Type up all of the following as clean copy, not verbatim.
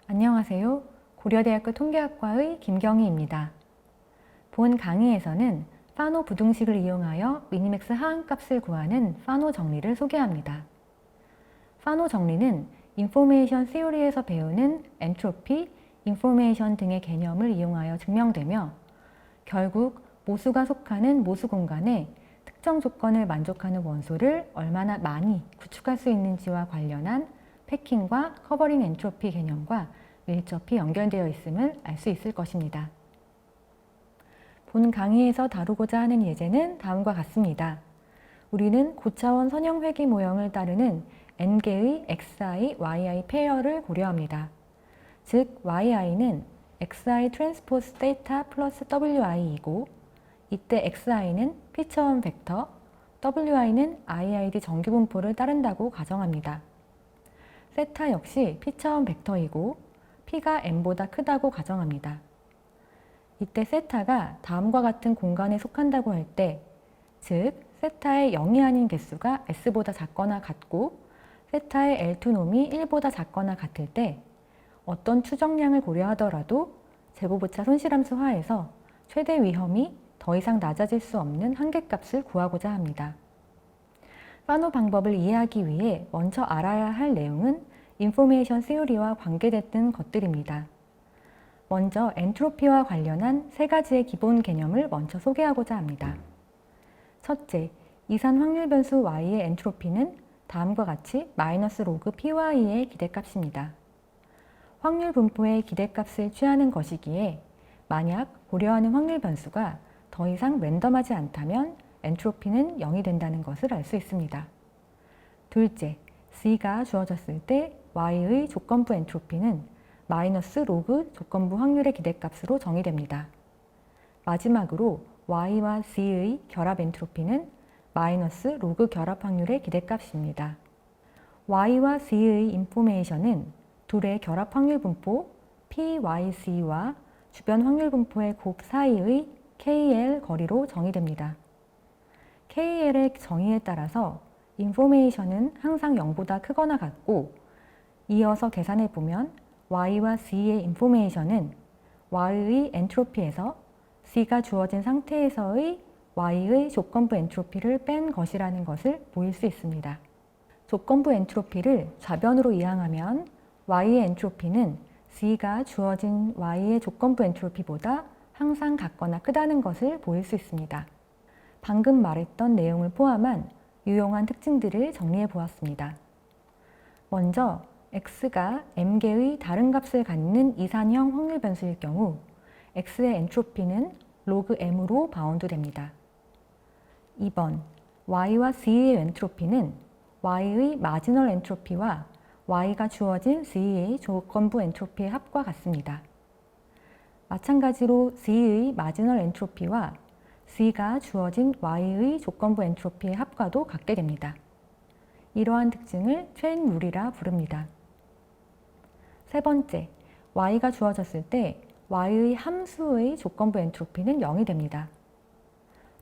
안녕하세요. 고려대학교 통계학과의 김경희입니다. 본 강의에서는 파노 부등식을 이용하여 미니맥스 하한값을 구하는 파노 정리를 소개합니다. 파노 정리는 인포메이션 시오리에서 배우는 엔트로피, 인포메이션 등의 개념을 이용하여 증명되며 결국 모수가 속하는 모수 공간에 특정 조건을 만족하는 원소를 얼마나 많이 구축할 수 있는지와 관련한 패킹과 커버링 엔트로피 개념과 밀접히 연결되어 있음을 알 수 있을 것입니다. 본 강의에서 다루고자 하는 예제는 다음과 같습니다. 우리는 고차원 선형 회귀 모형을 따르는 n개의 xi, yi 페어를 고려합니다. 즉, yi는 xi 트랜스포스 세타 플러스 wi이고 이때 xi는 p차원 벡터, wi는 iid 정규분포를 따른다고 가정합니다. 세타 역시 p차원 벡터이고 p가 n보다 크다고 가정합니다. 이때 세타가 다음과 같은 공간에 속한다고 할 때, 즉 세타의 0이 아닌 개수가 s보다 작거나 같고 세타의 L2놈이 1보다 작거나 같을 때 어떤 추정량을 고려하더라도 제곱오차 손실함수 하에서 최대 위험이 더 이상 낮아질 수 없는 한계값을 구하고자 합니다. 파노 방법을 이해하기 위해 먼저 알아야 할 내용은 인포메이션 시오리와 관계됐던 것들입니다. 먼저 엔트로피와 관련한 세 가지의 기본 개념을 먼저 소개하고자 합니다. 첫째, 이산 확률 변수 y의 엔트로피는 다음과 같이 마이너스 로그 py의 기대값입니다. 확률 분포의 기대값을 취하는 것이기에 만약 고려하는 확률 변수가 더 이상 랜덤하지 않다면 엔트로피는 0이 된다는 것을 알 수 있습니다. 둘째, C가 주어졌을 때 Y의 조건부 엔트로피는 마이너스 로그 조건부 확률의 기대값으로 정의됩니다. 마지막으로 Y와 C의 결합 엔트로피는 마이너스 로그 결합 확률의 기대값입니다. Y와 C의 인포메이션은 둘의 결합 확률 분포 PYC와 주변 확률 분포의 곱 사이의 KL 거리로 정의됩니다. KL의 정의에 따라서 인포메이션은 항상 0보다 크거나 같고 이어서 계산해 보면 Y와 C의 인포메이션은 Y의 엔트로피에서 C가 주어진 상태에서의 Y의 조건부 엔트로피를 뺀 것이라는 것을 보일 수 있습니다. 조건부 엔트로피를 좌변으로 이항하면 Y의 엔트로피는 C가 주어진 Y의 조건부 엔트로피보다 항상 같거나 크다는 것을 보일 수 있습니다. 방금 말했던 내용을 포함한 유용한 특징들을 정리해 보았습니다. 먼저 x가 m개의 다른 값을 갖는 이산형 확률 변수일 경우 x의 엔트로피는 로그 m으로 바운드됩니다. 2번, y와 c의 엔트로피는 y의 마지널 엔트로피와 y가 주어진 c의 조건부 엔트로피의 합과 같습니다. 마찬가지로 c의 마지널 엔트로피와 c가 주어진 y의 조건부 엔트로피의 합과도 같게 됩니다. 이러한 특징을 체인 룰이라 부릅니다. 세 번째, y가 주어졌을 때 y의 함수의 조건부 엔트로피는 0이 됩니다.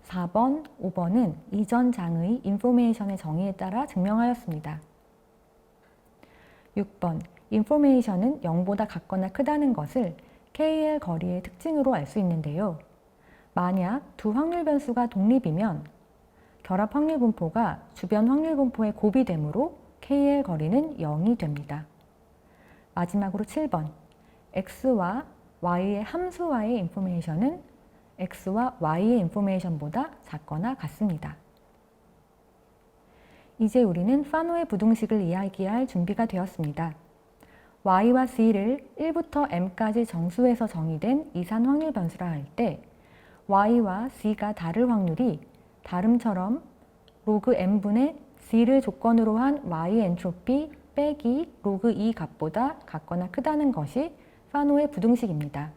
4번, 5번은 이전 장의 인포메이션의 정의에 따라 증명하였습니다. 6번, 인포메이션은 0보다 같거나 크다는 것을 KL 거리의 특징으로 알 수 있는데요. 만약 두 확률 변수가 독립이면 결합 확률 분포가 주변 확률 분포의 곱이 되므로 KL 거리는 0이 됩니다. 마지막으로 7번, x와 y의 함수와의 인포메이션은 x와 y의 인포메이션보다 작거나 같습니다. 이제 우리는 파노의 부등식을 이야기할 준비가 되었습니다. y와 c를 1부터 m까지 정수해서 정의된 이산 확률 변수라 할 때 y와 c가 다를 확률이 다름처럼 로그 m분의 c를 조건으로 한 y의 엔트로피 빼기 로그 2 값보다 같거나 크다는 것이 파노의 부등식입니다.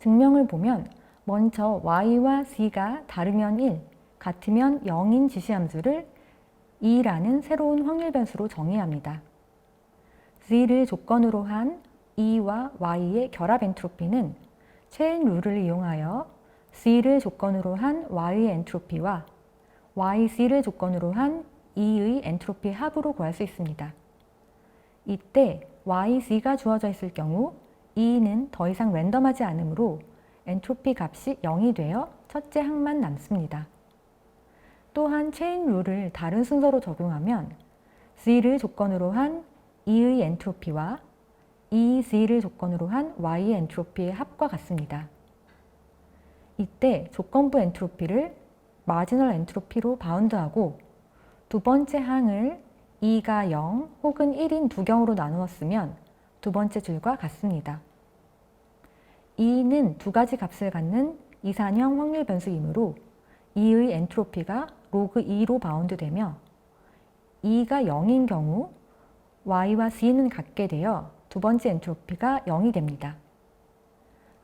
증명을 보면 먼저 y와 c가 다르면 1, 같으면 0인 지시함수를 2라는 새로운 확률 변수로 정의합니다. z를 조건으로 한 e와 y의 결합 엔트로피는 체인 룰을 이용하여 c를 조건으로 한 y의 엔트로피와 yc를 조건으로 한 E의 엔트로피 합으로 구할 수 있습니다. 이때 y, c가 주어져 있을 경우 E는 더 이상 랜덤하지 않으므로 엔트로피 값이 0이 되어 첫째 항만 남습니다. 또한 체인 룰을 다른 순서로 적용하면 C를 조건으로 한 E의 엔트로피와 E, C를 조건으로 한 Y의 엔트로피의 합과 같습니다. 이때 조건부 엔트로피를 마지널 엔트로피로 바운드하고 두 번째 항을 E가 0 혹은 1인 두 경우로 나누었으면 두 번째 줄과 같습니다. E는 두 가지 값을 갖는 이산형 확률 변수이므로 E의 엔트로피가 로그 2로 바운드되며 E가 0인 경우 Y와 C는 같게 되어 두 번째 엔트로피가 0이 됩니다.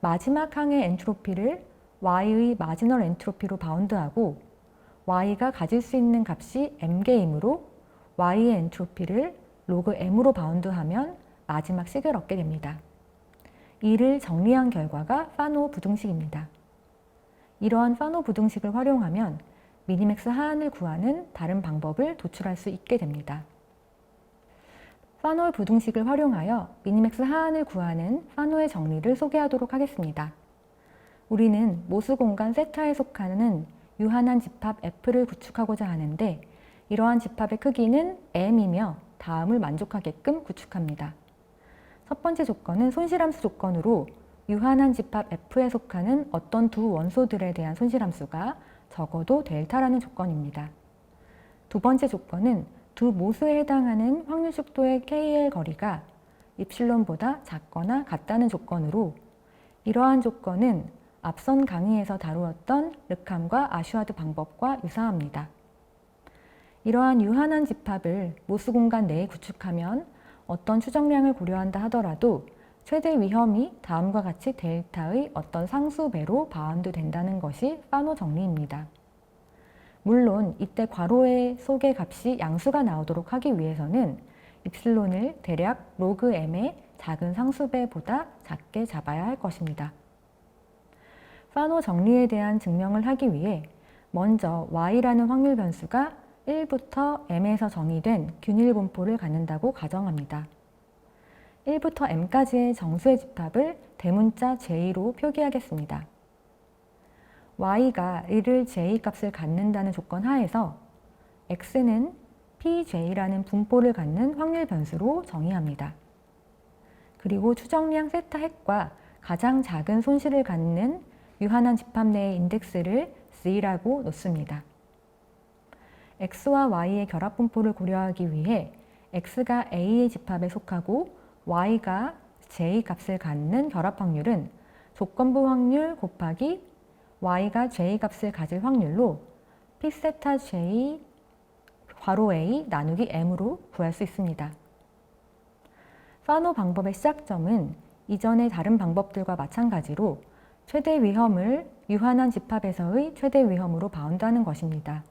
마지막 항의 엔트로피를 Y의 마지널 엔트로피로 바운드하고 Y가 가질 수 있는 값이 m개이므로 Y의 엔트로피를 로그 m으로 바운드하면 마지막 식을 얻게 됩니다. 이를 정리한 결과가 파노 부등식입니다. 이러한 파노 부등식을 활용하면 미니맥스 하한을 구하는 다른 방법을 도출할 수 있게 됩니다. 파노 부등식을 활용하여 미니맥스 하한을 구하는 파노의 정리를 소개하도록 하겠습니다. 우리는 모수 공간 세타에 속하는 유한한 집합 F를 구축하고자 하는데 이러한 집합의 크기는 m이며 다음을 만족하게끔 구축합니다. 첫 번째 조건은 손실함수 조건으로 유한한 집합 F에 속하는 어떤 두 원소들에 대한 손실함수가 적어도 델타라는 조건입니다. 두 번째 조건은 두 모수에 해당하는 확률 축도의 KL 거리가 입실론보다 작거나 같다는 조건으로 이러한 조건은 앞선 강의에서 다루었던 르캄과 아슈아드 방법과 유사합니다. 이러한 유한한 집합을 모수 공간 내에 구축하면 어떤 추정량을 고려한다 하더라도 최대 위험이 다음과 같이 델타의 어떤 상수배로 바운드 된다는 것이 파노 정리입니다. 물론 이때 괄호의 속의 값이 양수가 나오도록 하기 위해서는 입실론을 대략 로그 m의 작은 상수배보다 작게 잡아야 할 것입니다. 파노 정리에 대한 증명을 하기 위해 먼저 y라는 확률 변수가 1부터 m에서 정의된 균일 분포를 갖는다고 가정합니다. 1부터 m까지의 정수의 집합을 대문자 j로 표기하겠습니다. y가 1을 j 값을 갖는다는 조건 하에서 x는 pj라는 분포를 갖는 확률 변수로 정의합니다. 그리고 추정량 세타 핵과 가장 작은 손실을 갖는 유한한 집합 내의 인덱스를 C라고 놓습니다. X와 Y의 결합 분포를 고려하기 위해 X가 A의 집합에 속하고 Y가 J 값을 갖는 결합 확률은 조건부 확률 곱하기 Y가 J 값을 가질 확률로 P세타 J 괄호 A 나누기 M으로 구할 수 있습니다. 파노 방법의 시작점은 이전의 다른 방법들과 마찬가지로 최대 위험을 유한한 집합에서의 최대 위험으로 바운드하는 것입니다.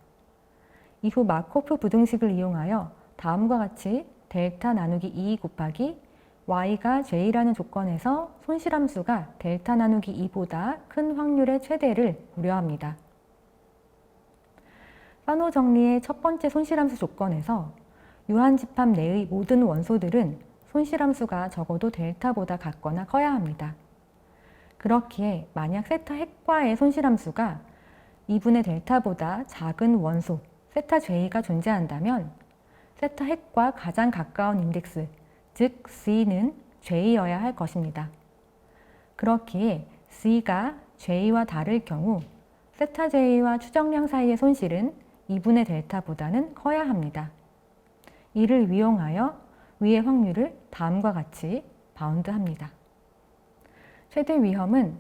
이후 마코프 부등식을 이용하여 다음과 같이 델타 나누기 2 곱하기 y가 j라는 조건에서 손실함수가 델타 나누기 2보다 큰 확률의 최대를 고려합니다. 파노 정리의 첫 번째 손실함수 조건에서 유한 집합 내의 모든 원소들은 손실함수가 적어도 델타보다 같거나 커야 합니다. 그렇기에 만약 세타 핵과의 손실함수가 2분의 델타보다 작은 원소 세타 j가 존재한다면 세타 핵과 가장 가까운 인덱스, 즉 C는 J여야 할 것입니다. 그렇기에 C가 J와 다를 경우 세타 J와 추정량 사이의 손실은 2분의 델타보다는 커야 합니다. 이를 이용하여 위의 확률을 다음과 같이 바운드합니다. 최대 위험은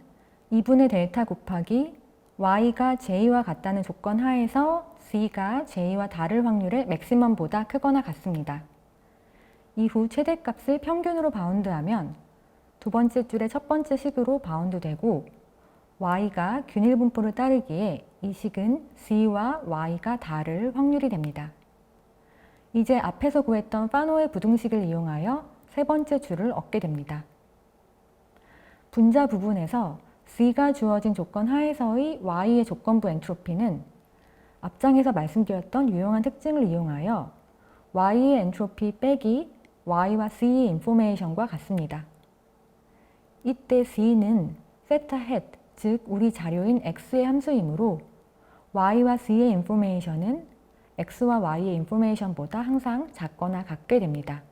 2분의 델타 곱하기 y가 j와 같다는 조건 하에서 c가 j와 다를 확률의 맥시멈보다 크거나 같습니다. 이후 최대값을 평균으로 바운드하면 두 번째 줄의 첫 번째 식으로 바운드되고 y가 균일 분포를 따르기에 이 식은 c와 y가 다를 확률이 됩니다. 이제 앞에서 구했던 파노의 부등식을 이용하여 세 번째 줄을 얻게 됩니다. 분자 부분에서 C가 주어진 조건 하에서의 Y의 조건부 엔트로피는 앞장에서 말씀드렸던 유용한 특징을 이용하여 Y의 엔트로피 빼기 y와 c의 인포메이션과 같습니다. 이때 c는 세타 헷, 즉 우리 자료인 x의 함수이므로 y와 c의 인포메이션은 x와 y의 인포메이션보다 항상 작거나 같게 됩니다.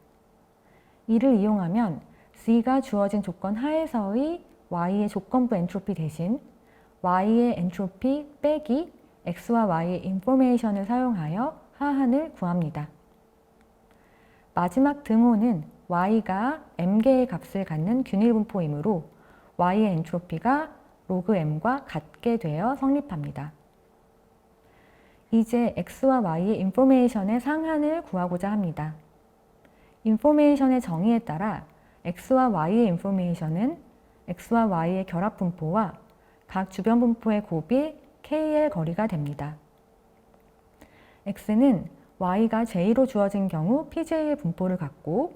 이를 이용하면 c가 주어진 조건 하에서의 y의 조건부 엔트로피 대신 y의 엔트로피 빼기 x와 y의 인포메이션을 사용하여 하한을 구합니다. 마지막 등호는 y가 m개의 값을 갖는 균일 분포이므로 y의 엔트로피가 로그 m과 같게 되어 성립합니다. 이제 x와 y의 인포메이션의 상한을 구하고자 합니다. 인포메이션의 정의에 따라 x와 y의 인포메이션은 x와 y의 결합 분포와 각 주변 분포의 곱이 k의 거리가 됩니다. x는 y가 j로 주어진 경우 pj의 분포를 갖고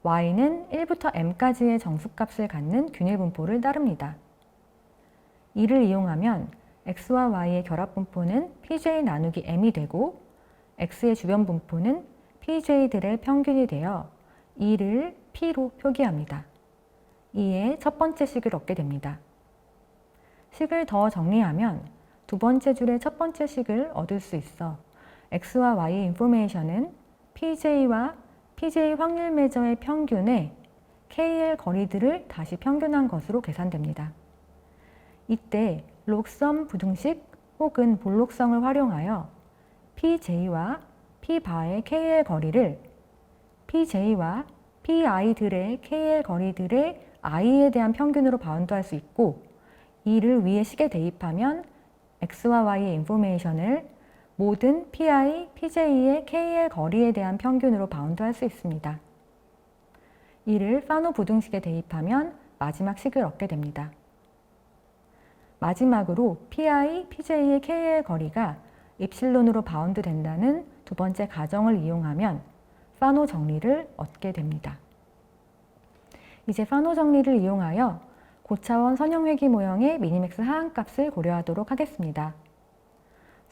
y는 1부터 m까지의 정수값을 갖는 균일 분포를 따릅니다. 이를 이용하면 x와 y의 결합 분포는 pj 나누기 m이 되고 x의 주변 분포는 pj들의 평균이 되어 이를 p로 표기합니다. 이에 첫 번째 식을 얻게 됩니다. 식을 더 정리하면 두 번째 줄의 첫 번째 식을 얻을 수 있어 x와 y의 인포메이션은 pj와 pj 확률 매저의 평균에 kl 거리들을 다시 평균한 것으로 계산됩니다. 이때 록섬 부등식 혹은 볼록성을 활용하여 pj와 p바의 kl 거리를 pj와 pi들의 kl 거리들의 i에 대한 평균으로 바운드할 수 있고 이를 위에 식에 대입하면 x와 y의 인포메이션을 모든 pi, pj의 kl 거리에 대한 평균으로 바운드할 수 있습니다. 이를 파노 부등식에 대입하면 마지막 식을 얻게 됩니다. 마지막으로 pi, pj의 kl 거리가 입실론으로 바운드 된다는 두 번째 가정을 이용하면 파노 정리를 얻게 됩니다. 이제 파노 정리를 이용하여 고차원 선형회귀 모형의 미니맥스 하한값을 고려하도록 하겠습니다.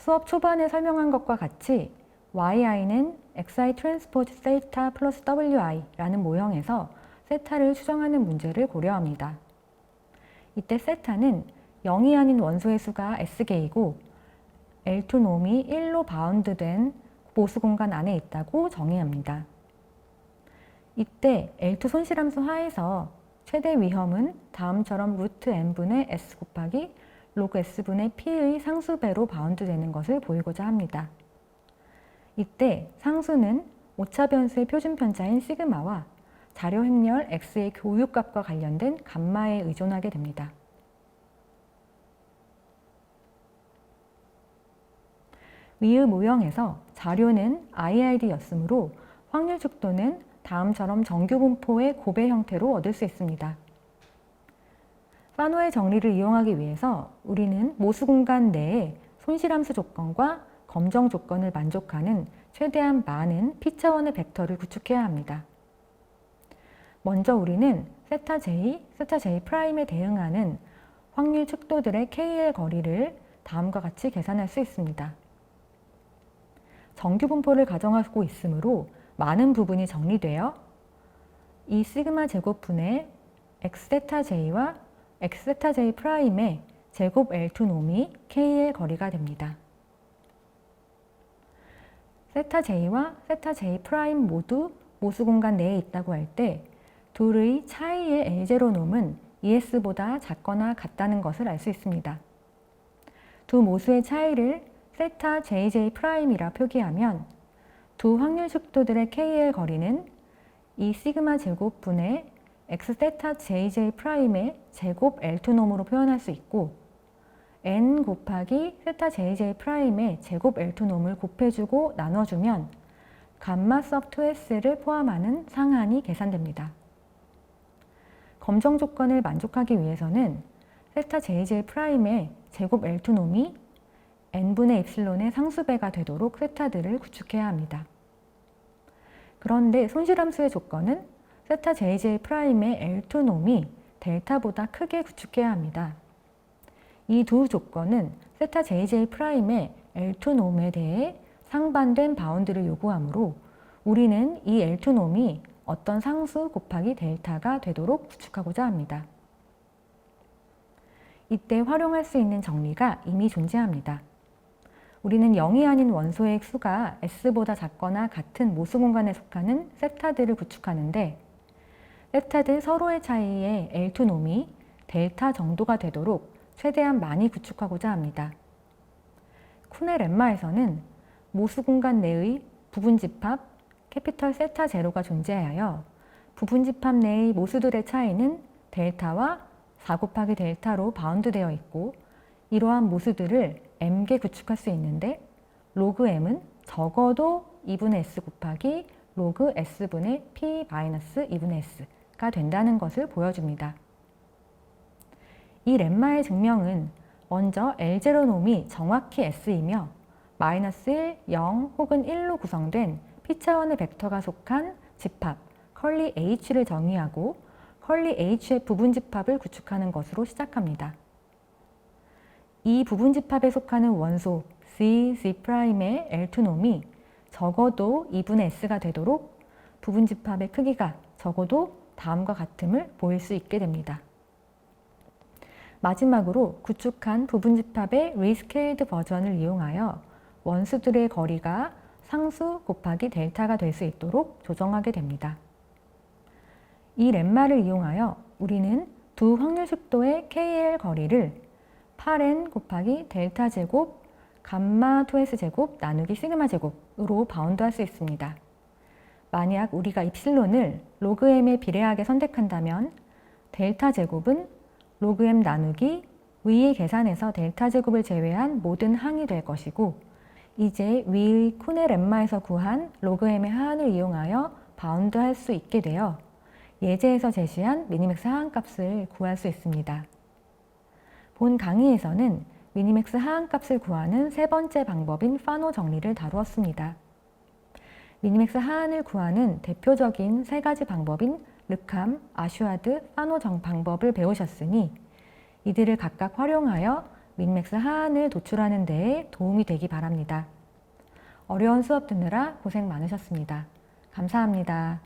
수업 초반에 설명한 것과 같이 yi는 xi 트랜스포즈 세타 플러스 wi라는 모형에서 세타를 추정하는 문제를 고려합니다. 이때 세타는 0이 아닌 원소의 수가 s개이고 L2 놈이 1로 바운드된 보수 공간 안에 있다고 정의합니다. 이때 L2 손실함수 하에서 최대 위험은 다음처럼 루트 n분의 s 곱하기 로그 s분의 p의 상수배로 바운드되는 것을 보이고자 합니다. 이때 상수는 오차 변수의 표준 편차인 시그마와 자료 행렬 x의 교육값과 관련된 감마에 의존하게 됩니다. 위의 모형에서 자료는 IID였으므로 확률 축도는 다음처럼 정규 분포의 곱의 형태로 얻을 수 있습니다. 파노의 정리를 이용하기 위해서 우리는 모수 공간 내에 손실함수 조건과 검정 조건을 만족하는 최대한 많은 P차원의 벡터를 구축해야 합니다. 먼저 우리는 세타 J, 세타 J'에 대응하는 확률 축도들의 KL 거리를 다음과 같이 계산할 수 있습니다. 정규 분포를 가정하고 있으므로 많은 부분이 정리되어 이 시그마 제곱분의 x세타 J와 x세타 J'의 제곱 L2 놈이 K의 거리가 됩니다. 세타 J와 세타 J' 모두 모수 공간 내에 있다고 할 때 둘의 차이의 L0 놈은 ES보다 작거나 같다는 것을 알 수 있습니다. 두 모수의 차이를 세타 JJ'이라 표기하면 두 확률 축도들의 KL 거리는 이 시그마 제곱분의 x세타 JJ'의 제곱 L2 놈으로 표현할 수 있고 n 곱하기 세타 JJ'의 제곱 L2 놈을 곱해주고 나눠주면 감마 섭 2s를 포함하는 상한이 계산됩니다. 검정 조건을 만족하기 위해서는 세타 JJ'의 제곱 L2 놈이 n분의 입실론의 상수배가 되도록 세타들을 구축해야 합니다. 그런데 손실함수의 조건은 세타 JJ'의 L2 놈이 델타보다 크게 구축해야 합니다. 이 두 조건은 세타 JJ'의 L2 놈에 대해 상반된 바운드를 요구하므로 우리는 이 L2 놈이 어떤 상수 곱하기 델타가 되도록 구축하고자 합니다. 이때 활용할 수 있는 정리가 이미 존재합니다. 우리는 0이 아닌 원소의 수가 S보다 작거나 같은 모수 공간에 속하는 세타들을 구축하는데, 세타들 서로의 차이의 L2 놈이 델타 정도가 되도록 최대한 많이 구축하고자 합니다. 쿤의 렘마에서는 모수 공간 내의 부분집합 캐피털 세타 제로가 존재하여 부분집합 내의 모수들의 차이는 델타와 4 곱하기 델타로 바운드되어 있고, 이러한 모수들을 m개 구축할 수 있는데 로그 m은 적어도 2분의 s 곱하기 로그 s분의 p-2분의 s가 된다는 것을 보여줍니다. 이 렘마의 증명은 먼저 L0 놈이 정확히 s이며 마이너스 1, 0 혹은 1로 구성된 P차원의 벡터가 속한 집합 컬리 H를 정의하고 컬리 H의 부분집합을 구축하는 것으로 시작합니다. 이 부분집합에 속하는 원소 C, C'의 L2 놈이 적어도 2분의 S가 되도록 부분집합의 크기가 적어도 다음과 같음을 보일 수 있게 됩니다. 마지막으로 구축한 부분집합의 리스케일드 버전을 이용하여 원수들의 거리가 상수 곱하기 델타가 될 수 있도록 조정하게 됩니다. 이 렘마를 이용하여 우리는 두 확률식도의 KL 거리를 8n 곱하기 델타 제곱 감마 2s 제곱 나누기 시그마 제곱으로 바운드할 수 있습니다. 만약 우리가 입실론을 로그 m에 비례하게 선택한다면 델타 제곱은 로그 m 나누기 위의 계산에서 델타 제곱을 제외한 모든 항이 될 것이고, 이제 위의 쿤의 렘마에서 구한 로그 m의 하한을 이용하여 바운드할 수 있게 되어 예제에서 제시한 미니맥스 하한값을 구할 수 있습니다. 본 강의에서는 미니맥스 하한값을 구하는 세 번째 방법인 파노 정리를 다루었습니다. 미니맥스 하한을 구하는 대표적인 세 가지 방법인 르캄, 아슈아드, 파노 방법을 배우셨으니 이들을 각각 활용하여 미니맥스 하한을 도출하는 데에 도움이 되기 바랍니다. 어려운 수업 듣느라 고생 많으셨습니다. 감사합니다.